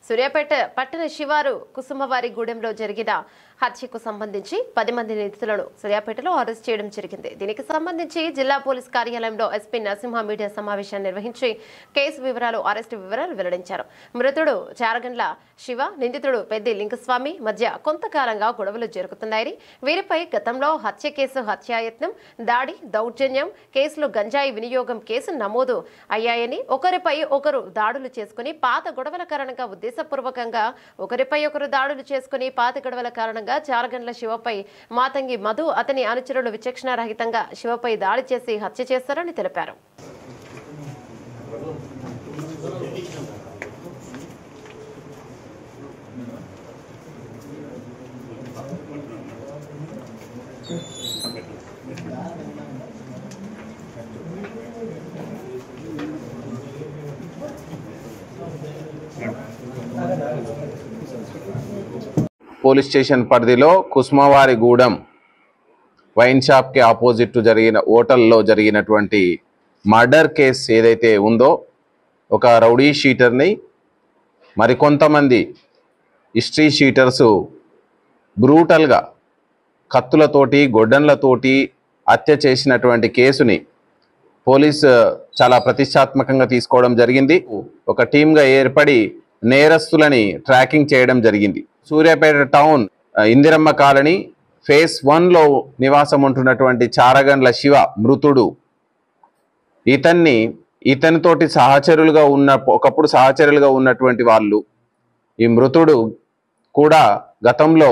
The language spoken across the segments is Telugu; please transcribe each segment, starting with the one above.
సూర్యాపేట పట్టణ శివారు కుసుమవారిగూడెంలో జరిగిన హత్యకు సంబంధించి 10 మంది నిందితులను సూర్యాపేటలో అరెస్ట్ చేయడం జరిగింది. దీనికి సంబంధించి జిల్లా పోలీస్ కార్యాలయంలో ఎస్పీ నరసింహ మీడియా సమావేశాన్ని నిర్వహించి కేసు వివరాలు, అరెస్టు వివరాలు వెల్లడించారు. మృతుడు చారగండ్ల శివ, నిందితుడు పెద్ది లింగస్వామి మధ్య కొంతకాలంగా గొడవలు జరుగుతున్నాయని, వీరిపై గతంలో హత్య కేసు, హత్యాయత్నం, దాడి, దౌర్జన్యం కేసులు, గంజాయి వినియోగం కేసు నమోదు అయ్యాయని, ఒకరిపై ఒకరు దాడులు చేసుకుని పాత గొడవల కారణంగా ఉద్దేశపూర్వకంగా ఒకరిపై ఒకరు దాడులు చేసుకుని పాత గొడవల కారణంగా చారగండ్ల శివపై మాతంగి మధు, అతని అనుచరులు విచక్షణారహితంగా శివపై దాడి చేసి హత్య చేశారని తెలిపారు. పోలీస్ స్టేషన్ పరిధిలో కుసుమవారిగూడెం వైన్ షాప్కి ఆపోజిట్ జరిగిన హోటల్లో జరిగినటువంటి మర్డర్ కేసు ఏదైతే ఉందో, ఒక రౌడీ షీటర్ని మరికొంతమంది హిస్టరీ షీటర్సు బ్రూటల్గా కత్తులతోటి, గొడ్డన్లతోటి హత్య చేసినటువంటి కేసుని పోలీసు చాలా ప్రతిష్టాత్మకంగా తీసుకోవడం జరిగింది. ఒక టీమ్గా ఏర్పడి నేరస్తులని ట్రాకింగ్ చేయడం జరిగింది. Suryapet town Indiramma colony phase 1లో నివాసం ఉంటున్నటువంటి చారగండ్ల శివ మృతుడు, ఇతనితోటి ఒకప్పుడు సహచరులుగా ఉన్నటువంటి వాళ్ళు, ఈ మృతుడు కూడా గతంలో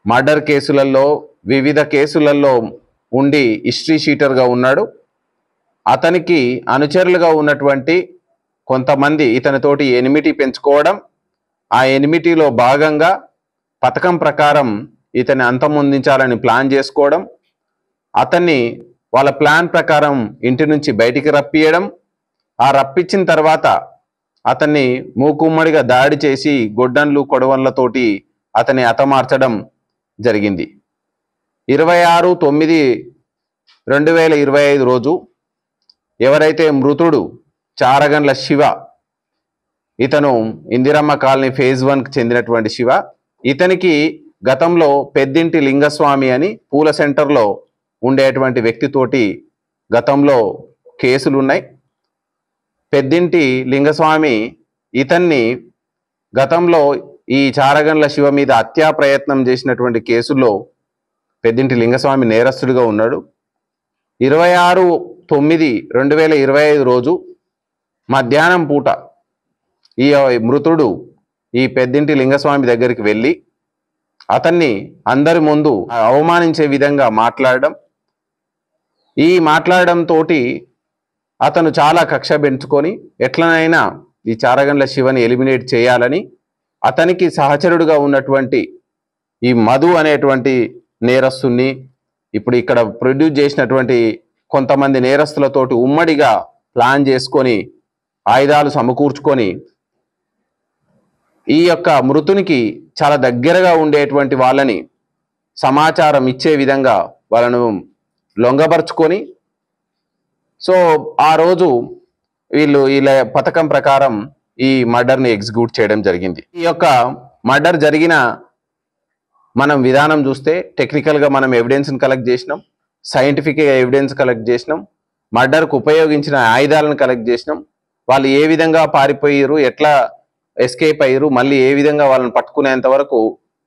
మర్డర్ కేసులలో, వివిధ కేసులలో ఉండి హిస్టరీ షీటర్గా ఉన్నాడు. అతనికి అనుచరులుగా ఉన్నటువంటి కొంతమంది ఇతనితోటి ఎనిమిటీ పెంచుకోవడం, ఆ ఎనిమిటీలో భాగంగా పథకం ప్రకారం ఇతన్ని అంతమొందించాలని ప్లాన్ చేసుకోవడం, అతన్ని వాళ్ళ ప్లాన్ ప్రకారం ఇంటి నుంచి బయటికి రప్పియడం, ఆ రప్పించిన తర్వాత అతన్ని మూకుమ్మడిగా దాడి చేసి గొడ్డన్లు, కొడవన్లతోటి అతన్ని హతమార్చడం జరిగింది. 26/9/2025 రోజు ఎవరైతే మృతుడు చారగండ్ల శివ, ఇతను ఇందిరమ్మ కాలనీ ఫేజ్ 1కి చెందినటువంటి శివ, ఇతనికి గతంలో పెద్దింటి లింగస్వామి అని పూల సెంటర్లో ఉండేటువంటి వ్యక్తితోటి గతంలో కేసులు ఉన్నాయి. పెద్దింటి లింగస్వామి ఇతన్ని గతంలో ఈ చారగండ్ల శివ మీద హత్యా ప్రయత్నం చేసినటువంటి కేసుల్లో పెద్దింటి లింగస్వామి నేరస్తుడిగా ఉన్నాడు. 26/9/2025 రోజు మధ్యాహ్నం పూట ఈ మృతుడు ఈ పెద్దింటి లింగస్వామి దగ్గరికి వెళ్ళి అతన్ని అందరి ముందు అవమానించే విధంగా మాట్లాడడంతో అతను చాలా కక్ష పెంచుకొని ఎట్లనైనా ఈ చారగండ్ల శివని ఎలిమినేట్ చేయాలని అతనికి సహచరుడుగా ఉన్నటువంటి ఈ మధు అనేటువంటి నేరస్తుని, ఇప్పుడు ఇక్కడ ప్రొడ్యూస్ చేసినటువంటి కొంతమంది నేరస్తులతోటి ఉమ్మడిగా ప్లాన్ చేసుకొని ఆయుధాలు సమకూర్చుకొని ఈ యొక్క మృతునికి చాలా దగ్గరగా ఉండేటువంటి వాళ్ళని సమాచారం ఇచ్చే విధంగా వాళ్ళను లొంగబరుచుకొని, సో ఆ రోజు వీళ్ళ పథకం ప్రకారం ఈ మర్డర్ని ఎగ్జిక్యూట్ చేయడం జరిగింది. ఈ యొక్క మర్డర్ జరిగిన మనం విధానం చూస్తే టెక్నికల్గా మనం ఎవిడెన్స్ని కలెక్ట్ చేసినాం, సైంటిఫిక్గా ఎవిడెన్స్ కలెక్ట్ చేసినాం, మర్డర్కు ఉపయోగించిన ఆయుధాలను కలెక్ట్ చేసినాం, వాళ్ళు ఏ విధంగా పారిపోయారు, ఎట్లా ఎస్కేప్ అయ్యారు, మళ్ళీ ఏ విధంగా వాళ్ళని పట్టుకునేంత వరకు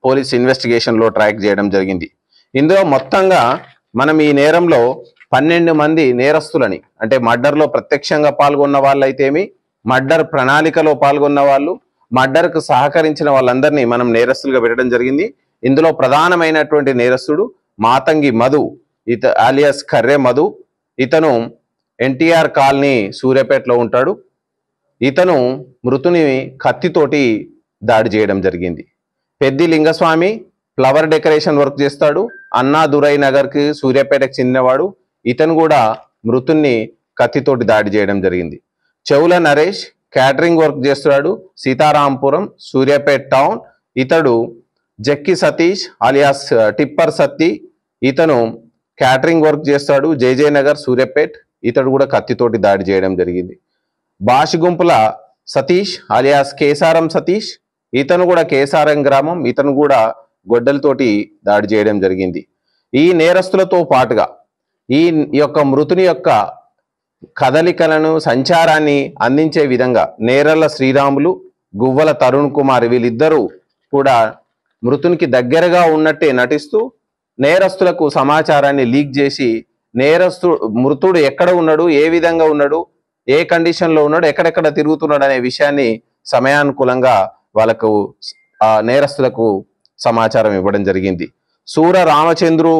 పోలీస్ ఇన్వెస్టిగేషన్లో ట్రాక్ చేయడం జరిగింది. ఇందులో మొత్తంగా మనం ఈ నేరంలో 12 మంది నేరస్తులని, అంటే మర్డర్లో ప్రత్యక్షంగా పాల్గొన్న వాళ్ళైతేమి, మర్డర్ ప్రణాళికలో పాల్గొన్న వాళ్ళు, మర్డర్కు సహకరించిన వాళ్ళందరినీ మనం నేరస్తులుగా పెట్టడం జరిగింది. ఇందులో ప్రధానమైనటువంటి నేరస్తుడు మాతంగి మధు, ఆలియాస్ కర్రే మధు. ఇతను ఎన్టీఆర్ కాలనీ సూర్యాపేటలో ఉంటాడు. ఇతను మృతుని కత్తితోటి దాడి చేయడం జరిగింది. Peddi Lingaswamy flower decoration work చేస్తాడు, అన్నాదురై నగర్కి సూర్యాపేటకు చెందినవాడు. ఇతను కూడా మృతుని కత్తితోటి దాడి చేయడం జరిగింది. చెవుల నరేష్ క్యాటరింగ్ వర్క్ చేస్తున్నాడు, సీతారాంపురం సూర్యాపేట టౌన్. ఇతడు జక్కి సతీష్ అలియాస్ టిప్పర్ సత్తి, ఇతను క్యాటరింగ్ వర్క్ చేస్తాడు, జేజే నగర్ సూర్యాపేట్. ఇతడు కూడా కత్తితోటి దాడి చేయడం జరిగింది. బాషిగుంపుల సతీష్ అలియాస్ కేసారం సతీష్, ఇతను కూడా కేసారం గ్రామం, ఇతను కూడా గొడ్డలతోటి దాడి చేయడం జరిగింది. ఈ నేరస్తులతో పాటుగా ఈ యొక్క మృతుని యొక్క కదలికలను సంచారాన్ని అందించే విధంగా నేరళ్ళ శ్రీరాములు, గువ్వల తరుణ్ కుమార్ వీళ్ళిద్దరూ కూడా మృతునికి దగ్గరగా ఉన్నట్టే నటిస్తూ నేరస్తులకు సమాచారాన్ని లీక్ చేసి మృతుడు ఎక్కడ ఉన్నాడు, ఏ విధంగా ఉన్నాడు, ఏ కండిషన్లో ఉన్నాడు, ఎక్కడెక్కడ తిరుగుతున్నాడు అనే విషయాన్ని సమయానుకూలంగా వాళ్ళకు నేరస్తులకు సమాచారం ఇవ్వడం జరిగింది. సూర రామచంద్రు